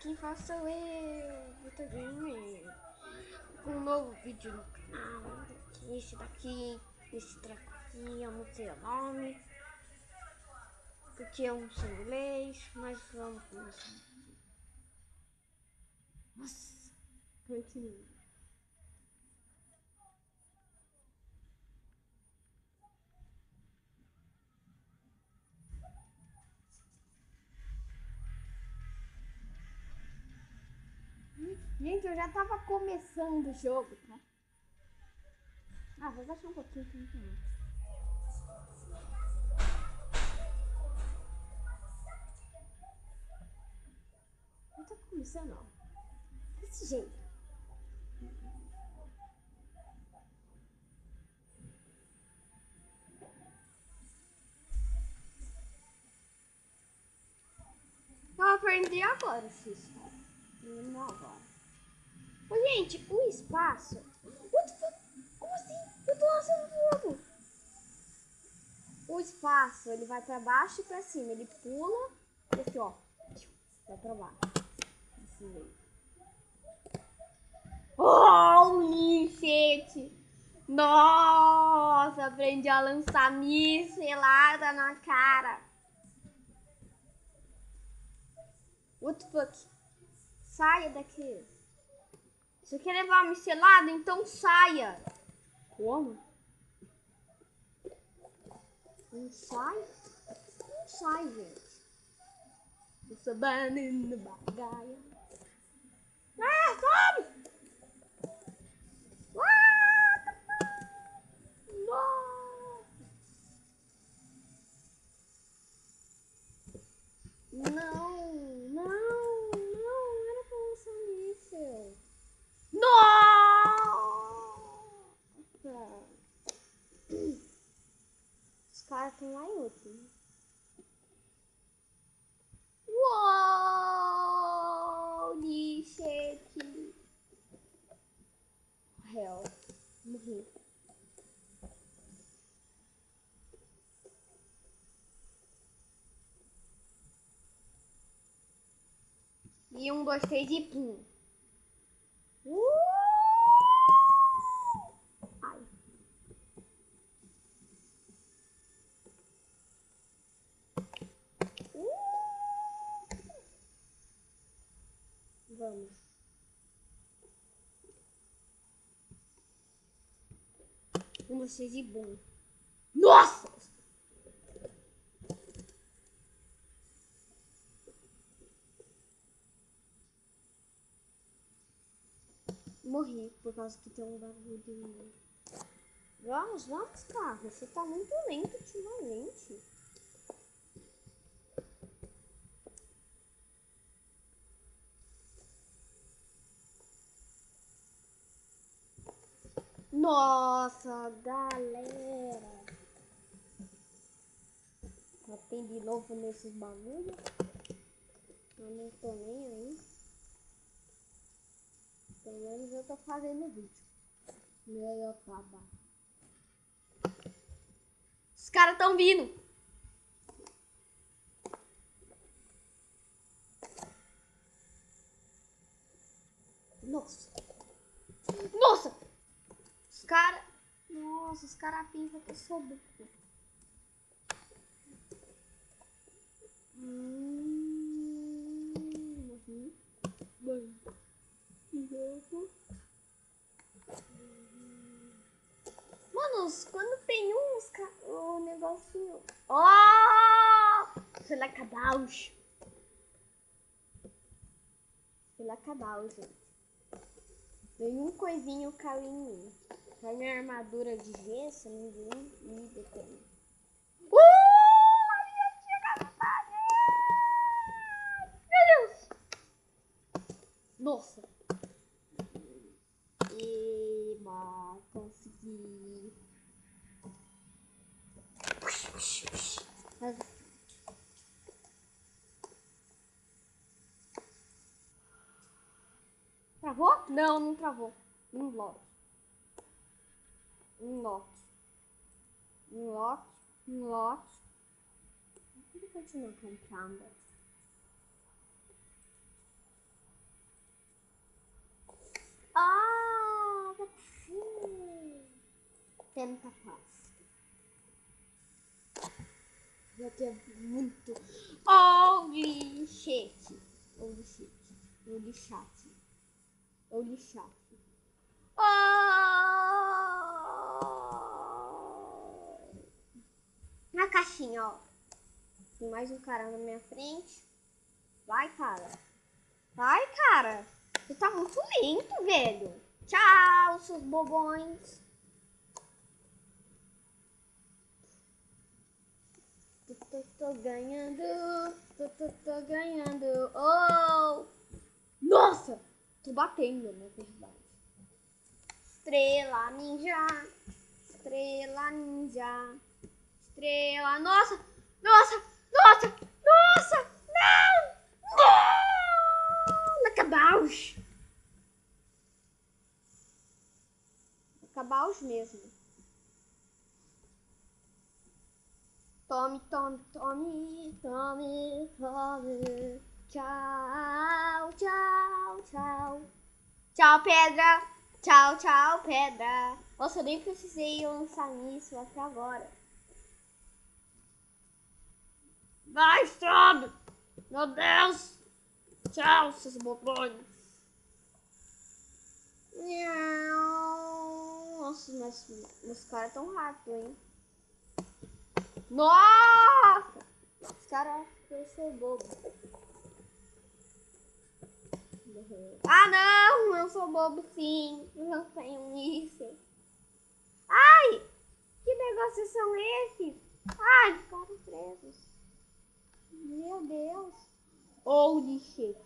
quem faz sou eu, Vitor Gamer, com um novo vídeo no canal. Esse daqui, esse treco aqui, eu não sei o nome, porque eu não sei inglês, mas vamos começar. Nossa, continua. Gente, eu já tava começando o jogo, tá? Ah, vou baixar um pouquinho aqui então. Não tá começando, ó. Desse jeito. Eu aprendi agora, X. Não agora. Ô, gente, o espaço. What the fuck? Como assim? Eu tô lançando fogo. O espaço, ele vai pra baixo e pra cima. Ele pula e aqui, ó. Vai pra baixo. Desse jeito. Holy shit! Nossa, aprendi a lançar michelada na cara. What the fuck? Saia daqui. Você quer levar uma michelada? Então saia. Como? Não sai? Não sai, gente. Eu sou banana bagaia. Ah, sobe! Não, não, não era pra lançar míssil. Nossa! Os caras estão lá em outro. Uou! Shit! Hell. Morri. E 1, 2, 3 e pum. Ai. Vamos. Um, dois, três e bum. Nossa! Morri por causa que tem um barulho. Vamos, vamos, carro. Você tá muito lento ultimamente. Nossa, galera. Tem de novo nesses bagulhos. Eu não tô nem aí. Pelo menos eu tô fazendo vídeo. Meu acabar. Os caras tão vindo. Nossa. Nossa. Os caras. Nossa, os caras pensam que eu sou burro. Morri. Mano, quando tem uns o negocinho. Oh! Selacadaus. Selacadaus, gente. Nenhum coisinho caiu em mim. A minha armadura de gesso, ninguém me detém. Meu Deus! Nossa! Eba, consegui. Travou? Não, não travou. Um lote. Um lote. Um lote. Um lote. Vou continuar comprando. Ah, sim. Tem muita paz. Já tem muito. Holy shit. Holy shit. Holy chat. Holy chat. Oh! Na caixinha, ó. Tem mais um cara na minha frente. Vai, cara. Vai, cara. Você tá muito lento, velho. Tchau, seus bobões. Tô ganhando. Tô ganhando. Oh! Nossa! Tô batendo, na verdade. Estrela ninja. Estrela ninja. Estrela. Nossa! Nossa! Nossa! Nossa! Não! Não! Acabaus! Acabaus mesmo. Tome, tome, tome, tome, tome. Tchau, tchau, tchau. Tchau, pedra. Tchau, tchau, pedra. Nossa, eu nem precisei lançar nisso até agora. Vai, sobe! Meu Deus! Tchau, seus bobões. Nossa, meus caras tão rápidos, hein? Nossa! Os caras, eu sou bobo. Ah, não! Eu sou bobo, sim. Eu não tenho isso. Ai! Que negócios são esses? Ai, ficaram presos. Meu Deus. Holy shit.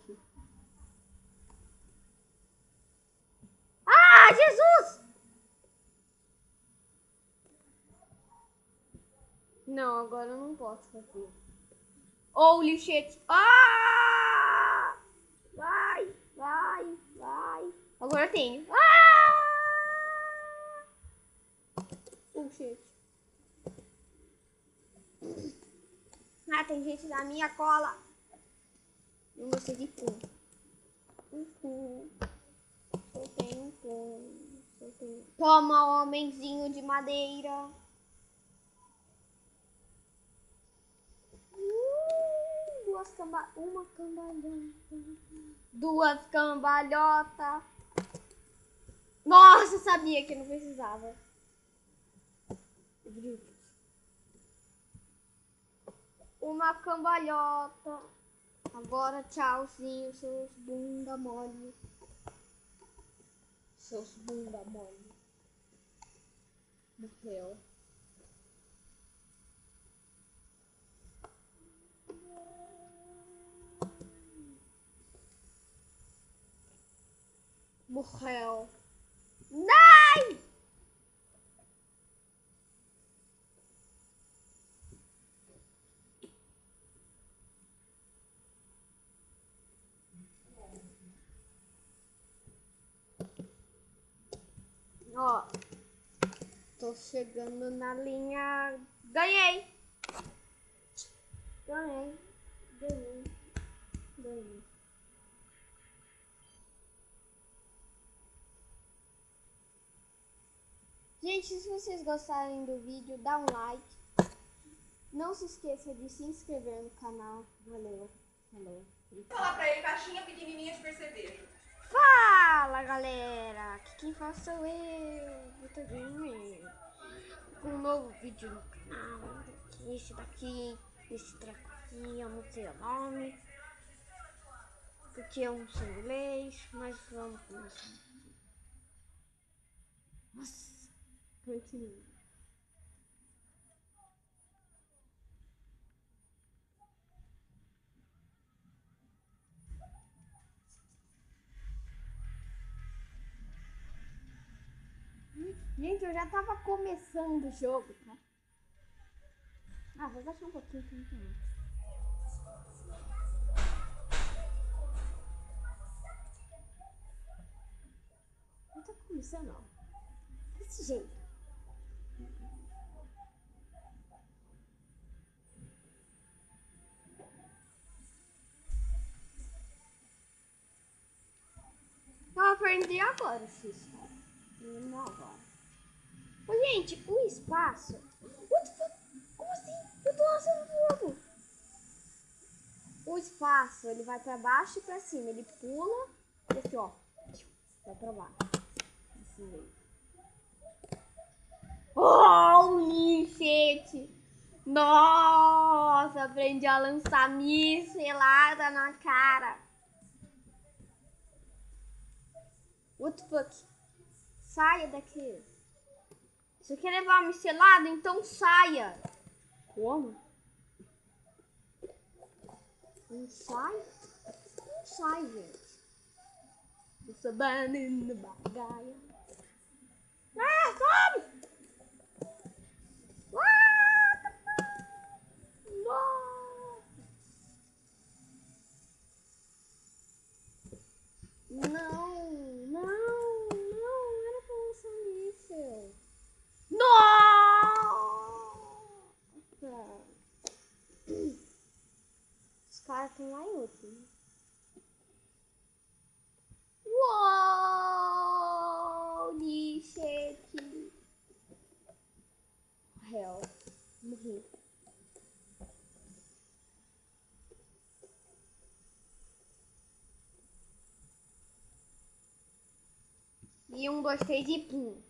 Ah, Jesus! Não, agora eu não posso fazer. Holy shit. Ah! Vai, vai, vai. Agora eu tenho. Ah! Oh, shit. Ah, tem gente na minha cola. Eu gostei de pum. Soltei um pum. Toma, homenzinho de madeira. Uma cambalhota. Duas cambalhotas. Nossa, sabia que não precisava. Uma cambalhota. Agora tchauzinho, seus bunda mole. Seus bunda mole. Morreu. Morreu. Não! Ó, tô chegando na linha. Ganhei! Ganhei. Ganhei. Ganhei. Gente, se vocês gostarem do vídeo, dá um like. Não se esqueça de se inscrever no canal. Valeu. Valeu. Fala pra ele, caixinha pequenininha de percevejo. Fala, galera. Aqui quem fala sou eu, Vitor Gamer. Com um novo vídeo no canal. Esse daqui, esse treco aqui, eu não sei o nome. Porque eu não sei inglês, mas vamos começar. Nossa, continua. Gente, eu já tava começando o jogo, tá? Ah, vou baixar um pouquinho aqui também. Não tá começando, não. Desse jeito. Tava aprendi agora essa história. Não agora. Ô, gente, o espaço... What the fuck? Como assim? Eu tô lançando fogo. O espaço, ele vai pra baixo e pra cima. Ele pula e aqui, ó. Vai pra baixo. Desse jeito. Oh, gente! Nossa, aprendi a lançar michelada na cara. What the fuck? Saia daqui. Você quer levar uma michelada? Então saia. Como? Não sai? Não sai, gente. Eu sou banana bagaia. Ah, come! Não era pra lançar míssil. Nossa! Os caras estão lá em outro. Uou! Lixete! Hell. Morri. E 1, 2, 3 e pum.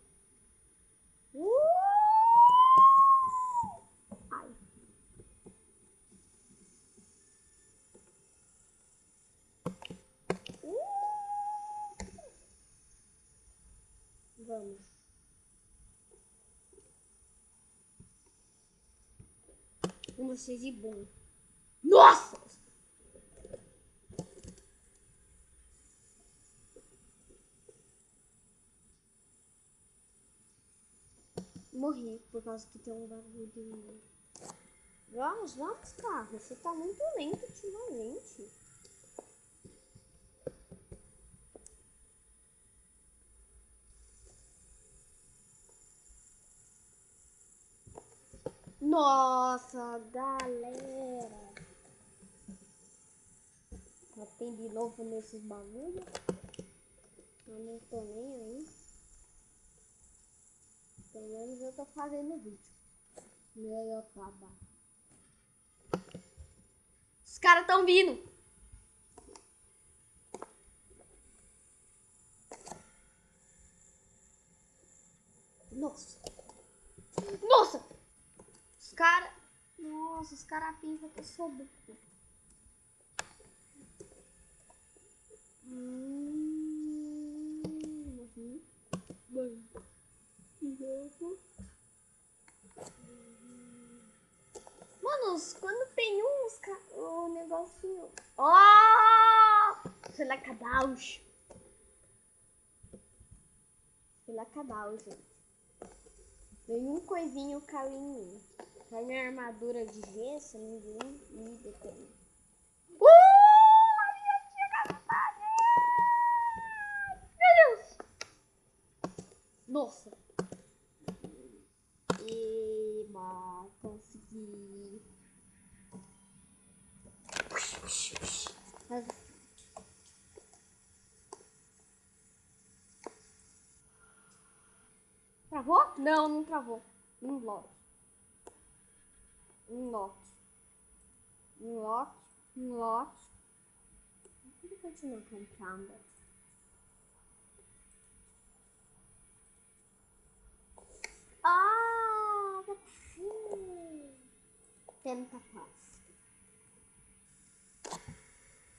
Ai. Vamos. 1, 2, 3 e bum. Nossa! Morri por causa que tem um barulho. Vamos, carro. Você tá muito lento ultimamente. Nossa, galera. Batei de novo nesses bagulhos. Eu não tô nem aí. Pelo menos eu tô fazendo vídeo. Melhor acabar. Os caras tão vindo. Nossa. Nossa. Os caras... Nossa, os caras pensam que eu sou burro. Mano, quando tem o negocinho... Oh! Selacadaus. Gente. Nenhum coisinho caiu em mim. A minha armadura de gesso, ninguém me detém. Meu Deus! Nossa! Eba, consegui. Travou? Não, não travou. Um lote. Vou continuar comprando. Ah, tenta paz.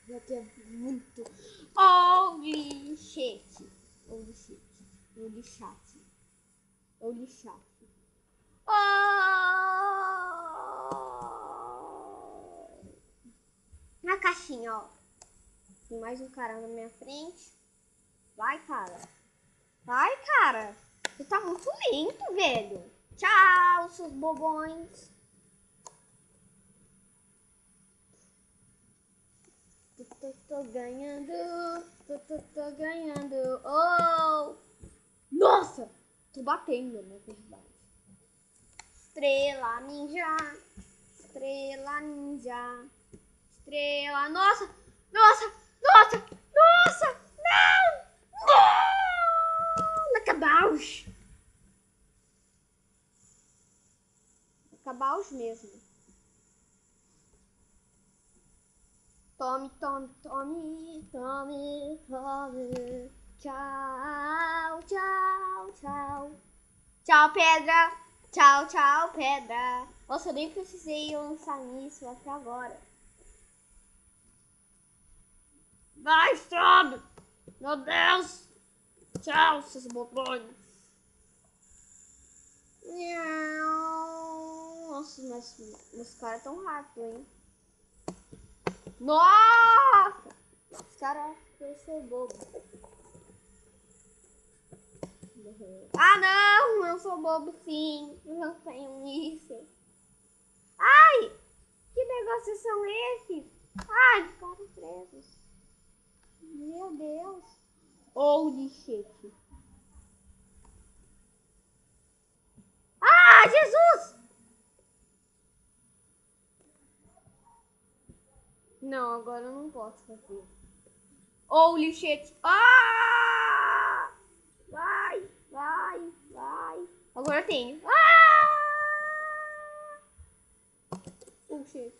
Já que é muito. Oh, lixete. Na caixinha, ó. Tem mais um cara na minha frente. Vai, cara. Você tá muito lento, velho. Tchau, seus bobões. Tô ganhando. Tô ganhando. Oh! Nossa! Tô batendo, na verdade. Estrela ninja. Nossa! Não! Cabaus. Cabaus mesmo. Tome, tome, tome, tome, tome. Tchau, tchau, tchau. Tchau, pedra. Tchau, tchau, pedra. Nossa, eu nem precisei lançar nisso até agora. Vai, sobe! Meu Deus! Tchau, seus bobões. Nossa, mas meus caras tão rápidos, hein? Nossa! Os caras eu sou bobo. Ah, não! Eu sou bobo, sim. Eu não tenho isso. Ai! Que negócios são esses? Ai, ficaram presos. Meu Deus. Holy shit. Ah, Jesus! Não, agora eu não posso fazer. Holy shit. Ah! Vai, vai, vai. Agora eu tenho. Ah! Oh shit.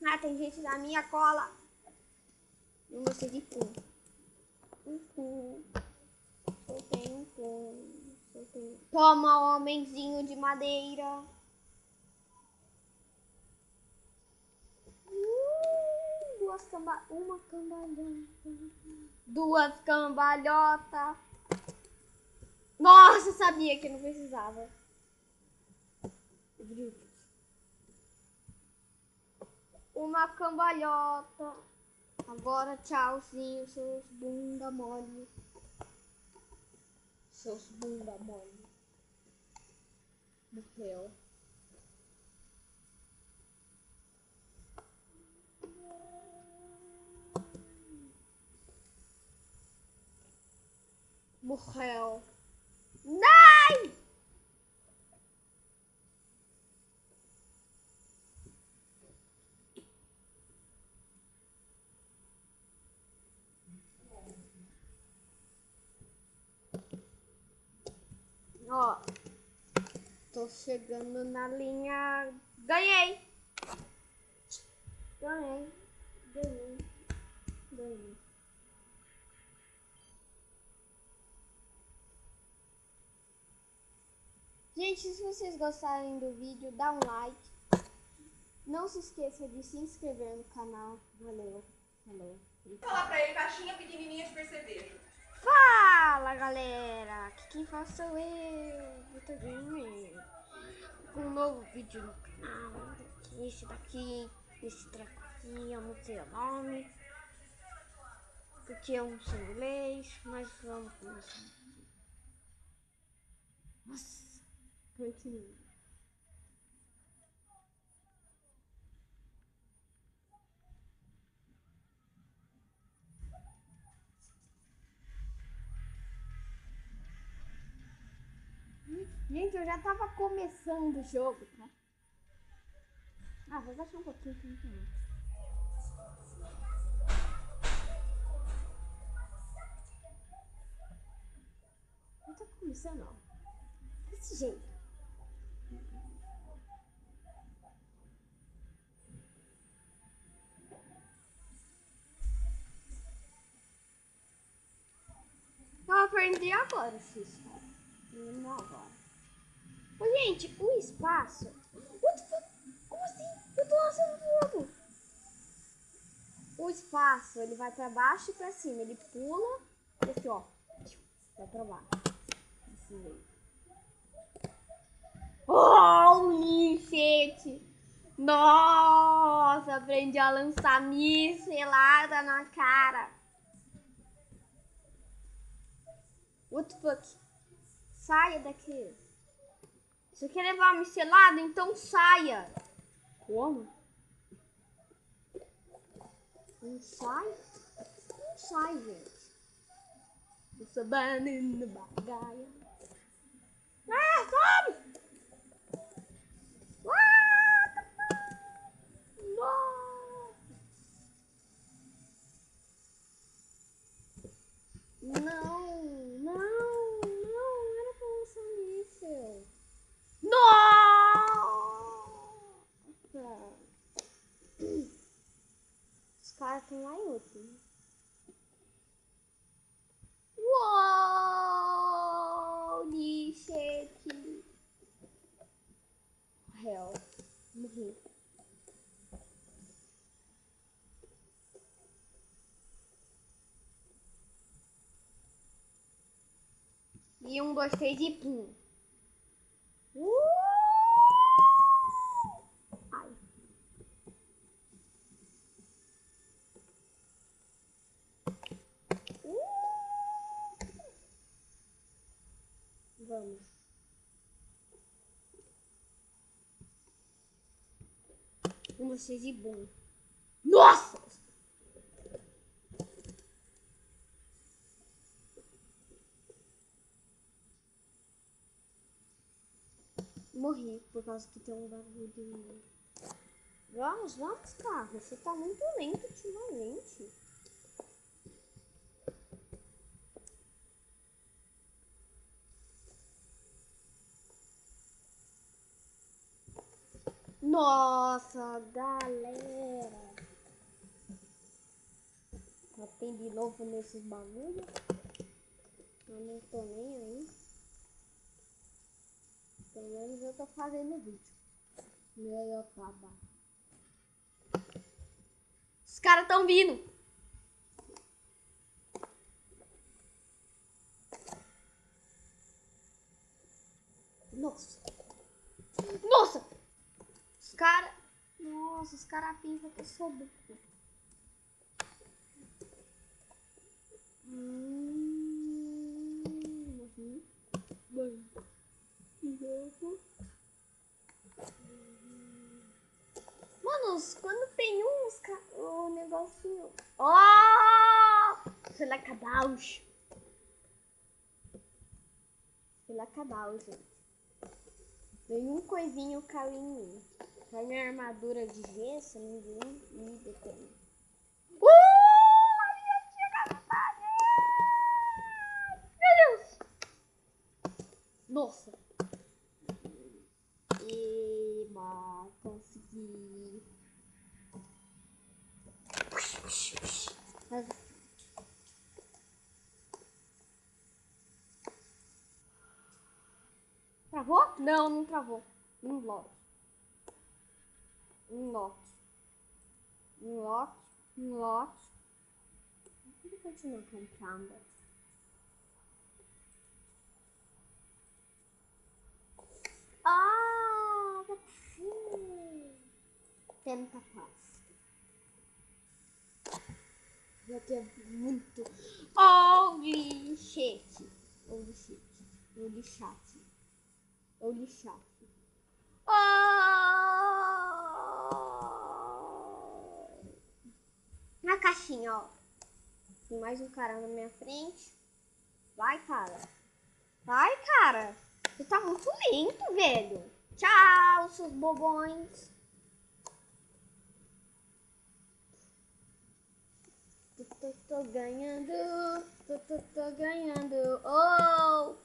Ah, tem gente na minha cola. Não gostei de pum. Eu tenho um pum. Toma, homenzinho de madeira. Uma cambalhota. Duas cambalhotas. Nossa, sabia que não precisava. Uma cambalhota. Agora tchauzinho, seus bunda mole. Seus bunda mole. Morreu. Morreu. Não! Ó, tô chegando na linha. Ganhei! Ganhei. Gente, se vocês gostarem do vídeo, dá um like. Não se esqueça de se inscrever no canal. Valeu. Valeu. Fala pra ele, caixinha pequenininha de percevejo. Fala, galera! Aqui quem fala sou eu, Vitor Gamer. Com um novo vídeo no canal. Esse daqui, esse treco aqui, eu não sei o nome. Porque eu não sei inglês, mas vamos começar. Nossa, continua. Gente, eu já tava começando o jogo, tá? Ah, vou baixar um pouquinho aqui também. Não tá começando, não. Desse jeito. Eu aprendi agora, X. Não agora. Ô, gente, o espaço. What the fuck? Como assim? Eu tô lançando fogo. O espaço, ele vai pra baixo e pra cima. Ele pula e assim, ó. Vai pra baixo. Desse jeito. Holy shit! Nossa, aprendi a lançar michelada na cara. What the fuck? Saia daqui. Você quer levar uma michelada? Então saia. Como? Não sai? Não sai, gente. Eu sou banana bagaia. Ah, come! morri. Uou, shake. Real, morri. E 1, 2, 3 e pum. Ai. Vamos. Vocês e bom. Nossa! Morri por causa que tem um barulho. Vamos, carro. Você tá muito lento ultimamente. Nossa, galera. Já tem de novo nesses bagulhos. Eu não tô nem aí. Pelo menos eu tô fazendo vídeo. Meu trabalho. Os caras tão vindo. Nossa. Nossa. Os caras. Nossa, os caras pensam que eu sou burro. Mano, quando tem uns o negocinho. Oh! Selacadaus. Selacadaus, gente. Nenhum coisinho caiu em mim. Caiu minha armadura de gesso, ninguém me detém. Meu Deus! Nossa! Eba, consegui. Travou? Não, não travou. Um lote. Vou continuar comprando. Ah, tenta fácil. Já que é muito. Holy shit. Na caixinha, ó. Tem mais um cara na minha frente. Vai, cara. Você tá muito lento, velho. Tchau, seus bobões. Tô ganhando. Tô ganhando. Oh!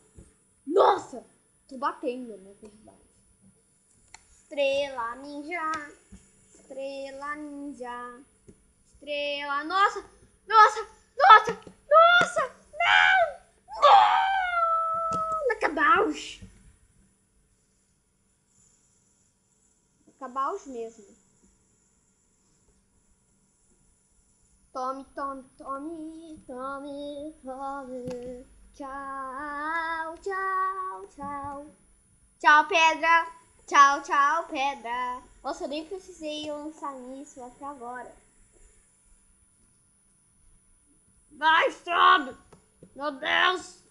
Nossa! Tô batendo, na verdade. Estrela ninja. Nossa! Não! Acabaus mesmo. Tome. Tchau, pedra. Tchau, pedra. Nossa, eu nem precisei lançar nisso até agora. Vai, sobe! Meu Deus!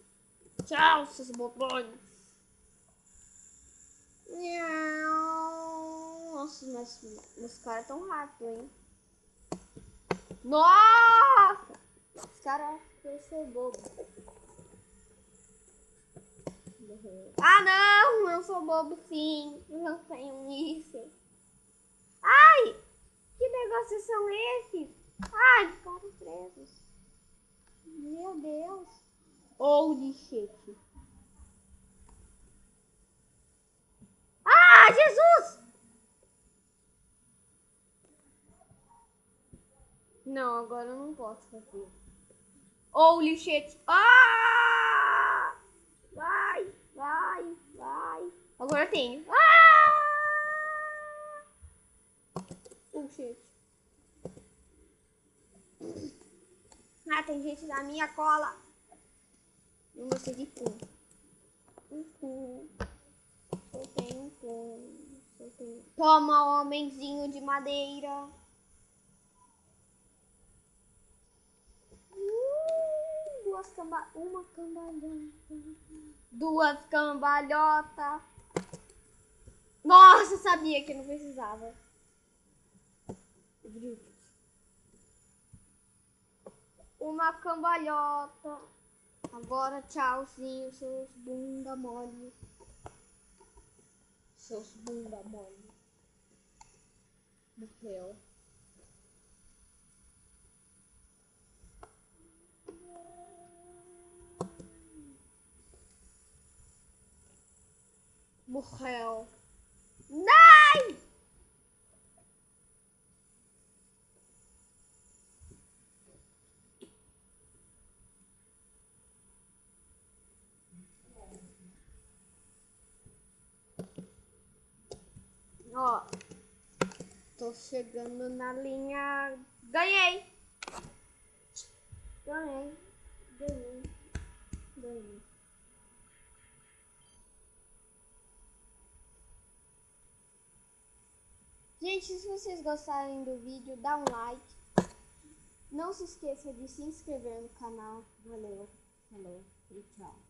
Tchau, seus bobões. Nossa, meus caras tão rápido, hein? Nossa! Os caras acham que eu sou bobo. Ah, não! Eu sou bobo, sim. Eu não tenho isso. Ai! Que negócios são esses? Ai, ficaram presos. Meu Deus. Holy shit. Ah, Jesus! Não, agora eu não posso fazer. Ou o lixete. Ah! Vai, vai, vai. Agora eu tenho. Ah! O lixete. Ah, tem gente na minha cola. Não gostei de pum. Eu tenho pum. Toma, homenzinho de madeira. Uma cambalhota. Duas cambalhotas. Nossa, sabia que não precisava. Uma cambalhota. Agora tchauzinho, seus bunda mole. Seus bunda mole. Morreu. Morreu. Não! Ó, tô chegando na linha. Ganhei! Ganhei. Ganhei. Ganhei. Gente, se vocês gostarem do vídeo, dá um like. Não se esqueça de se inscrever no canal. Valeu. Falou. E tchau.